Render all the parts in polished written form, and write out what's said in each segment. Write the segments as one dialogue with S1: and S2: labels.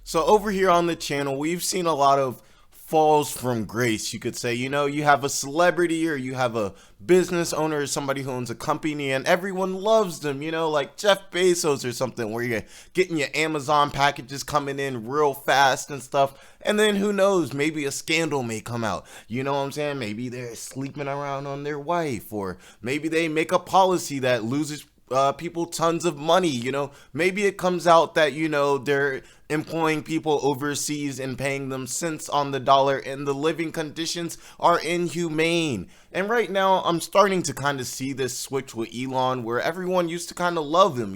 S1: So over here on the channel, we've seen a lot of falls from grace, you could say. You have a celebrity or you have a business owner or somebody who owns a company and everyone loves them, like Jeff Bezos or something, where you're getting your Amazon packages coming in real fast and stuff. And then who knows, maybe a scandal may come out. You know what I'm saying? Maybe they're sleeping around on their wife, or maybe they make a policy that loses people tons of money. Maybe it comes out that they're employing people overseas and paying them cents on the dollar, and the living conditions are inhumane. And right now I'm starting to kind of see this switch with Elon, where everyone used to kind of love him.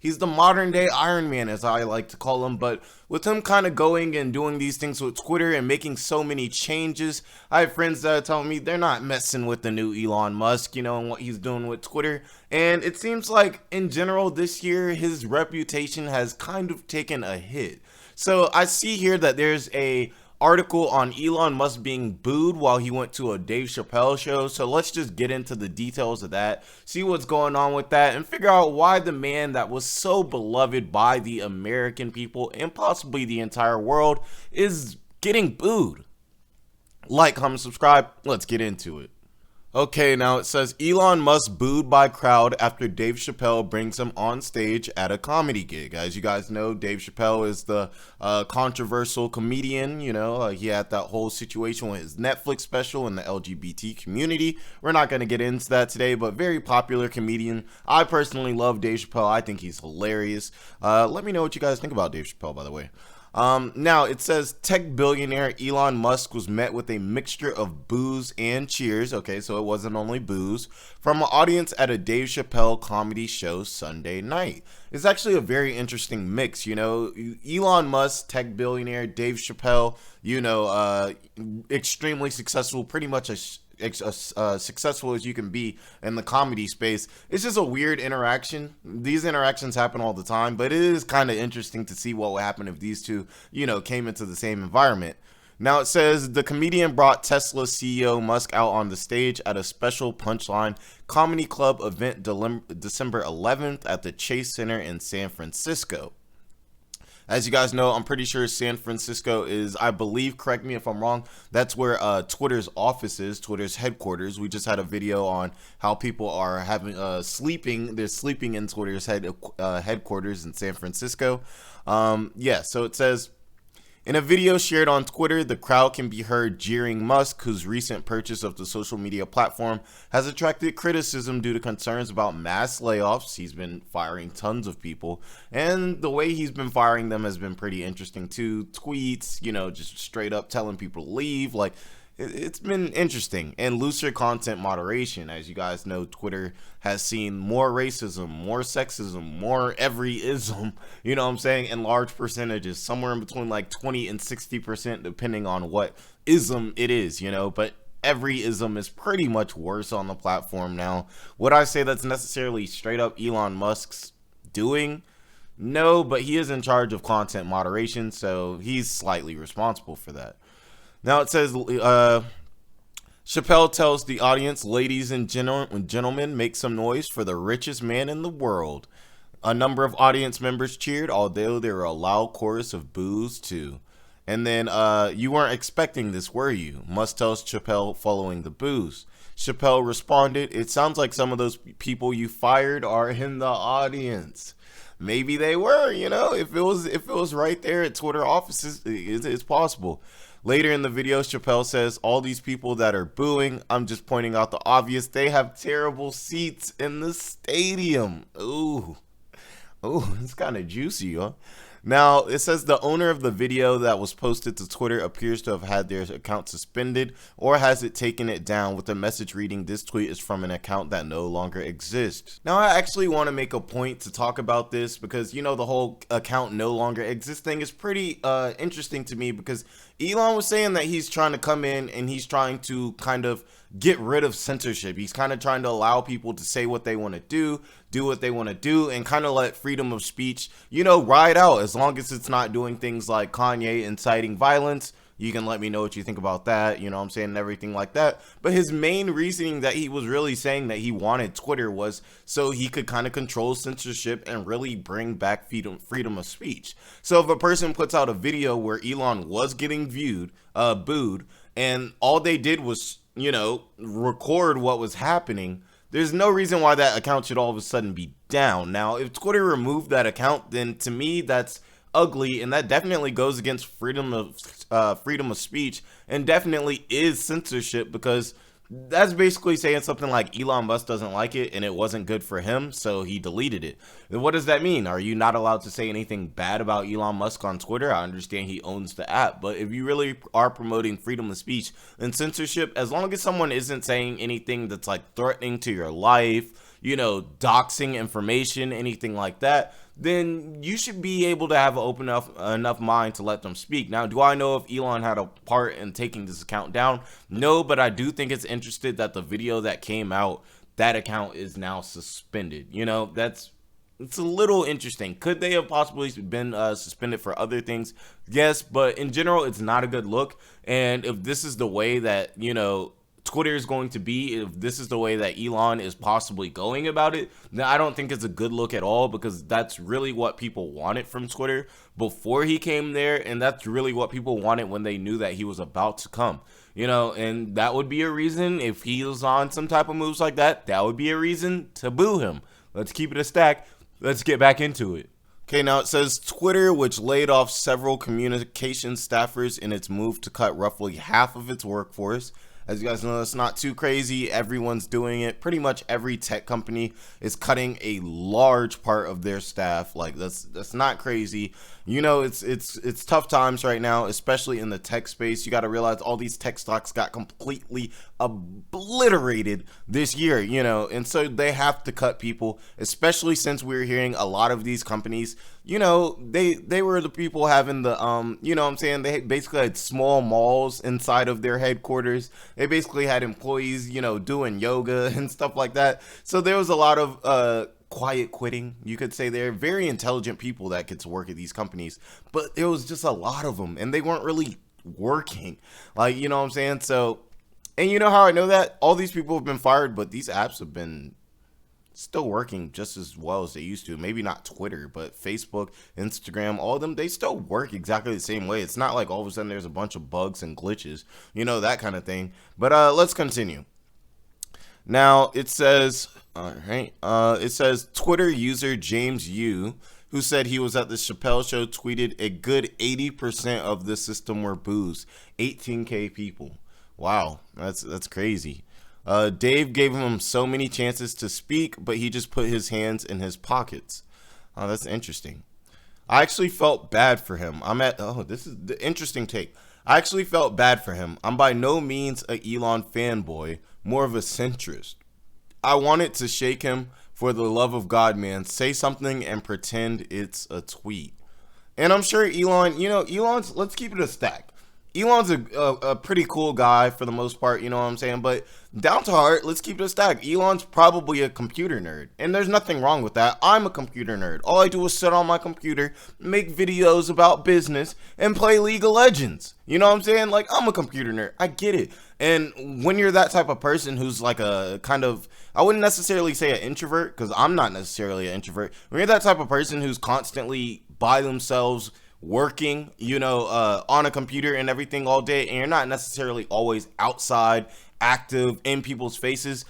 S1: He's the modern day Iron Man, as I like to call him. But with him kind of going and doing these things with Twitter and making so many changes, I have friends that are telling me they're not messing with the new Elon Musk, and what he's doing with Twitter. And it seems like in general this year his reputation has kind of taken a hit. So I see here that there's a article on Elon Musk being booed while he went to a Dave Chappelle show. So let's just get into the details of that, see what's going on with that, and figure out why the man that was so beloved by the American people and possibly the entire world is getting booed. Like, comment, subscribe. Let's get into it. Okay, now it says Elon Musk booed by crowd after Dave Chappelle brings him on stage at a comedy gig. As you guys know, Dave Chappelle is the controversial comedian. He had that whole situation with his Netflix special in the LGBT community. We're not going to get into that today, but very popular comedian. I personally love Dave Chappelle. I think he's hilarious. Let me know what you guys think about Dave Chappelle, by the way. Now it says tech billionaire Elon Musk was met with a mixture of boos and cheers. Okay, so it wasn't only boos from an audience at a Dave Chappelle comedy show Sunday night. It's actually a very interesting mix. Elon Musk, tech billionaire, Dave Chappelle, extremely successful, pretty much as successful as you can be in the comedy space. It's just a weird interaction. These interactions happen all the time, but it is kind of interesting to see what would happen if these two, came into the same environment. Now it says the comedian brought Tesla CEO Musk out on the stage at a special Punchline Comedy Club event December 11th at the Chase Center in San Francisco. As you guys know, I'm pretty sure San Francisco is, I believe, correct me if I'm wrong, that's where Twitter's office is, Twitter's headquarters. We just had a video on how people are having they're sleeping in Twitter's headquarters in San Francisco. So it says, in a video shared on Twitter, the crowd can be heard jeering Musk, whose recent purchase of the social media platform has attracted criticism due to concerns about mass layoffs. He's been firing tons of people, and the way he's been firing them has been pretty interesting too. Tweets, just straight up telling people to leave. Like, it's been interesting. And looser content moderation. As you guys know, Twitter has seen more racism, more sexism, more every ism, in large percentages, somewhere in between like 20 and 60%, depending on what ism it is, but every ism is pretty much worse on the platform now. Would I say that's necessarily straight up Elon Musk's doing? No, but he is in charge of content moderation, so he's slightly responsible for that. Now it says, Chappelle tells the audience, ladies and gentlemen, make some noise for the richest man in the world. A number of audience members cheered, although there were a loud chorus of boos too. And then, you weren't expecting this, were you? Musk tells Chappelle following the boos. Chappelle responded, it sounds like some of those people you fired are in the audience. Maybe they were, if it was right there at Twitter offices, it's possible. Later in the video, Chappelle says, all these people that are booing, I'm just pointing out the obvious, they have terrible seats in the stadium. Ooh, it's kind of juicy, huh? Now, it says the owner of the video that was posted to Twitter appears to have had their account suspended or has it taken it down, with the message reading, this tweet is from an account that no longer exists. Now, I actually want to make a point to talk about this because, the whole account no longer exists thing is pretty interesting to me, because Elon was saying that he's trying to come in and he's trying to kind of get rid of censorship. He's kind of trying to allow people to say what they want to do what they want to do, and kind of let freedom of speech, ride out, as long as it's not doing things like Kanye inciting violence. You can let me know what you think about that, you know what I'm saying, and everything like that. But his main reasoning that he was really saying that he wanted Twitter was so he could kind of control censorship and really bring back freedom of speech. So if a person puts out a video where Elon was getting booed, and all they did was, record what was happening, there's no reason why that account should all of a sudden be down. Now, if Twitter removed that account, then to me, that's ugly, and that definitely goes against freedom of speech, and definitely is censorship, because that's basically saying something like Elon Musk doesn't like it and it wasn't good for him, so he deleted it. And what does that mean? Are you not allowed to say anything bad about Elon Musk on Twitter? I understand he owns the app, but if you really are promoting freedom of speech and censorship, as long as someone isn't saying anything that's like threatening to your life, doxing information, anything like that, then you should be able to have an open enough mind to let them speak. Now, do I know if Elon had a part in taking this account down? No, but I do think it's interesting that the video that came out, that account is now suspended. It's a little interesting. Could they have possibly been suspended for other things? Yes, but in general, it's not a good look. And if this is the way that, Twitter is going to be, if this is the way that Elon is possibly going about it, then I don't think it's a good look at all, because that's really what people wanted from Twitter before he came there, and that's really what people wanted when they knew that he was about to come, and that would be a reason. If he was on some type of moves like that, that would be a reason to boo him. Let's keep it a stack. Let's get back into it. Okay, now it says Twitter, which laid off several communication staffers in its move to cut roughly half of its workforce. As you guys know, it's not too crazy. Everyone's doing it. Pretty much every tech company is cutting a large part of their staff. Like, that's not crazy. It's tough times right now, especially in the tech space. You got to realize all these tech stocks got completely obliterated this year, and so they have to cut people, especially since we're hearing a lot of these companies, they were the people having the, they basically had small malls inside of their headquarters. They basically had employees, doing yoga and stuff like that. So there was a lot of, quiet quitting, you could say. They're very intelligent people that get to work at these companies, but there was just a lot of them, and they weren't really working, like, so, and you know how I know that? All these people have been fired, but these apps have been still working just as well as they used to. Maybe not Twitter, but Facebook, Instagram, all of them, they still work exactly the same way. It's not like all of a sudden there's a bunch of bugs and glitches, that kind of thing. But let's continue. Now it says, all right, it says Twitter user James Yu, who said he was at the Chappelle show, tweeted a good 80% of the system were boos. 18K people. Wow, that's crazy. Dave gave him so many chances to speak, but he just put his hands in his pockets. Oh, that's interesting. I actually felt bad for him. This is the interesting take. I actually felt bad for him. I'm by no means a Elon fanboy, more of a centrist. I wanted to shake him. For the love of God, man, say something and pretend it's a tweet. And I'm sure Elon's, let's keep it a stack. Elon's a pretty cool guy for the most part, you know what I'm saying? But down to heart, let's keep it a stack. Elon's probably a computer nerd, and there's nothing wrong with that. I'm a computer nerd. All I do is sit on my computer, make videos about business, and play League of Legends. You know what I'm saying? Like, I'm a computer nerd. I get it. And when you're that type of person who's like a kind of, I wouldn't necessarily say an introvert, because I'm not necessarily an introvert. When you're that type of person who's constantly by themselves, working, on a computer and everything all day, and you're not necessarily always outside, active, in people's faces,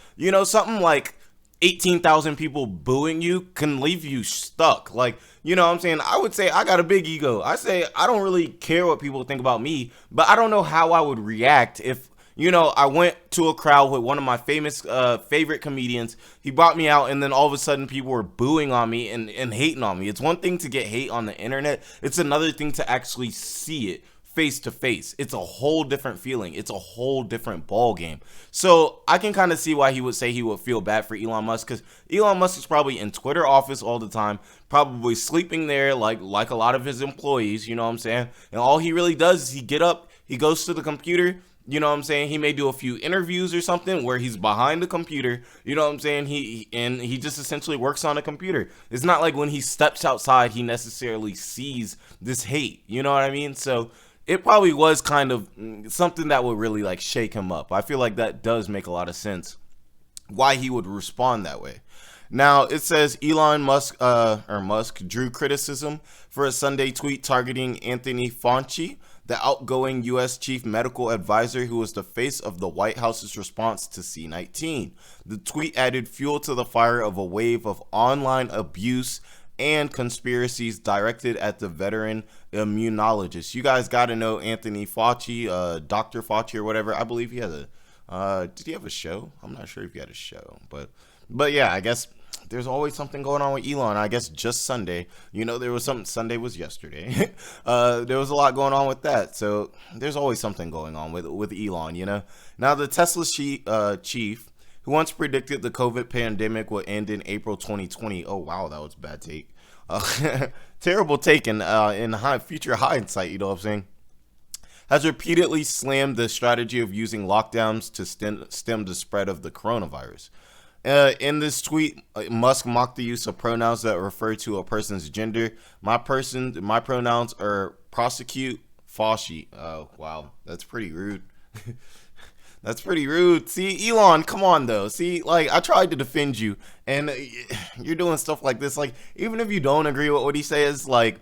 S1: something like 18,000 people booing you can leave you stuck. Like, what I'm saying? I would say I got a big ego. I say I don't really care what people think about me, but I don't know how I would react if I went to a crowd with one of my favorite comedians. He brought me out, and then all of a sudden people were booing on me and hating on me. It's one thing to get hate on the internet. It's another thing to actually see it face to face. It's a whole different feeling. It's a whole different ball game. So I can kind of see why he would say he would feel bad for Elon Musk, because Elon Musk is probably in Twitter office all the time, probably sleeping there like a lot of his employees, you know what I'm saying? And all he really does is he get up, he goes to the computer. You know what I'm saying? He may do a few interviews or something where he's behind the computer. You know what I'm saying? He just essentially works on a computer. It's not like when he steps outside, he necessarily sees this hate. You know what I mean? So it probably was kind of something that would really like shake him up. I feel like that does make a lot of sense why he would respond that way. Now it says Elon Musk Musk drew criticism for a Sunday tweet targeting Anthony Fauci, the outgoing U.S. chief medical advisor who was the face of the White House's response to C-19. The tweet added fuel to the fire of a wave of online abuse and conspiracies directed at the veteran immunologist. You guys got to know Anthony Fauci, Dr. Fauci or whatever. I believe he has did he have a show? I'm not sure if he had a show, but yeah, I guess there's always something going on with Elon. I guess just Sunday, there was something. Sunday was yesterday. There was a lot going on with that. So there's always something going on with Elon, Now the Tesla chief, who once predicted the COVID pandemic would end in April 2020. Oh, wow, that was a bad take. Terrible take in future hindsight, you know what I'm saying? Has repeatedly slammed the strategy of using lockdowns to stem the spread of the coronavirus. In this tweet, Musk mocked the use of pronouns that refer to a person's gender. My pronouns are prosecute Fauci. Oh, wow, that's pretty rude. That's pretty rude. See, Elon, come on, though. See, like, I tried to defend you, and you're doing stuff like this. Like, even if you don't agree with what he says, like,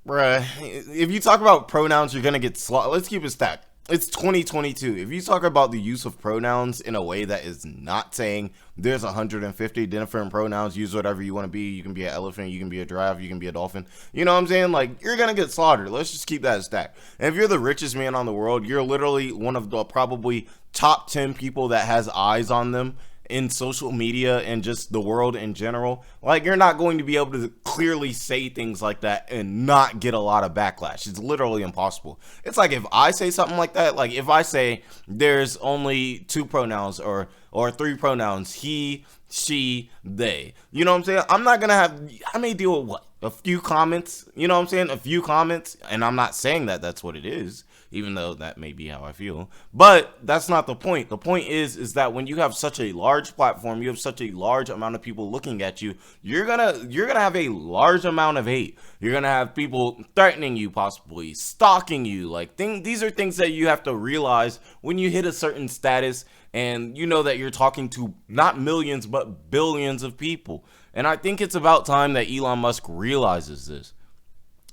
S1: bruh, if you talk about pronouns, you're going to get slaughtered. Let's keep it stacked. It's 2022. If you talk about the use of pronouns in a way that is not saying there's 150 different pronouns, use whatever you want to be. You can be an elephant, you can be a giraffe, you can be a dolphin. You know what I'm saying? Like, you're going to get slaughtered. Let's just keep that stacked. And if you're the richest man on the world, you're literally one of the probably top 10 people that has eyes on them in social media and just the world in general. Like, you're not going to be able to clearly say things like that and not get a lot of backlash. It's literally impossible. It's like if I say something like that, like if I say there's only 2 pronouns or 3 pronouns, he, she, they, you know what I'm saying? I'm not gonna have, I may deal with what? A few comments, you know what I'm saying? A few comments, and I'm not saying that that's what it is, even though that may be how I feel. But that's not the point. The point is that when you have such a large platform, you have such a large amount of people looking at you, you're gonna have a large amount of hate. You're gonna have people threatening you, possibly stalking you. Like, these are things that you have to realize when you hit a certain status, and you know that you're talking to not millions but billions of people. And I think it's about time that Elon Musk realizes this.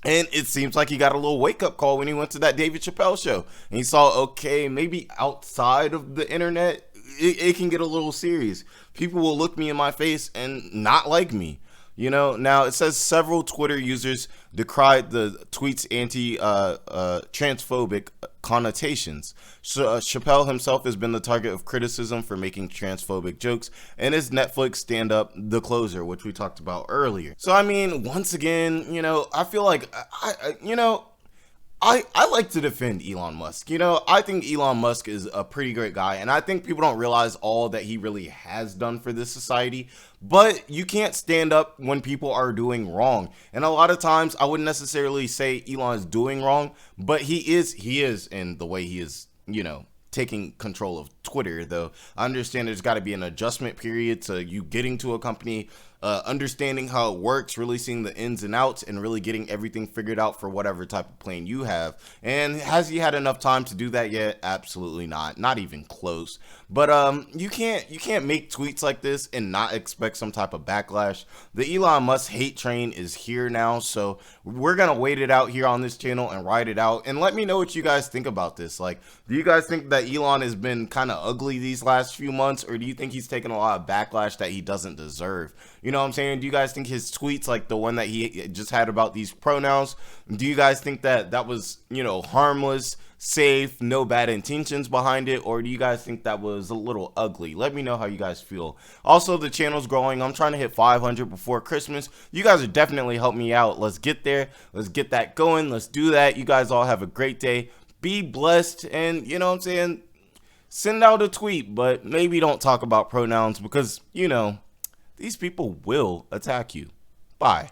S1: And it seems like he got a little wake-up call when he went to that Dave Chappelle show. And he saw, okay, maybe outside of the internet, it can get a little serious. People will look me in my face and not like me. Now it says several Twitter users decried the tweet's transphobic connotations. So, Chappelle himself has been the target of criticism for making transphobic jokes in his Netflix stand-up, The Closer, which we talked about earlier. So, I mean, once again, I feel like, I like to defend Elon Musk. I think Elon Musk is a pretty great guy, and I think people don't realize all that he really has done for this society. But you can't stand up when people are doing wrong. And a lot of times, I wouldn't necessarily say Elon is doing wrong, but he is in the way he is, taking control of Twitter, though. I understand there's got to be an adjustment period to you getting to a company, understanding how it works, really seeing the ins and outs, and really getting everything figured out for whatever type of plane you have. And has he had enough time to do that yet? Absolutely not even close. But you can't make tweets like this and not expect some type of backlash. The Elon Musk hate train is here now, so we're gonna wait it out here on this channel and ride it out. And let me know what you guys think about this. Like, do you guys think that Elon has been kind of ugly these last few months, or do you think he's taken a lot of backlash that he doesn't deserve? You know what I'm saying? Do you guys think his tweets, like the one that he just had about these pronouns, do you guys think that was, harmless, safe, no bad intentions behind it, or do you guys think that was a little ugly? Let me know how you guys feel. Also, the channel's growing. I'm trying to hit 500 before Christmas. You guys are definitely help me out. Let's get there. Let's get that going. Let's do that. You guys all have a great day. Be blessed, and you know what I'm saying? Send out a tweet, but maybe don't talk about pronouns because, these people will attack you. Bye.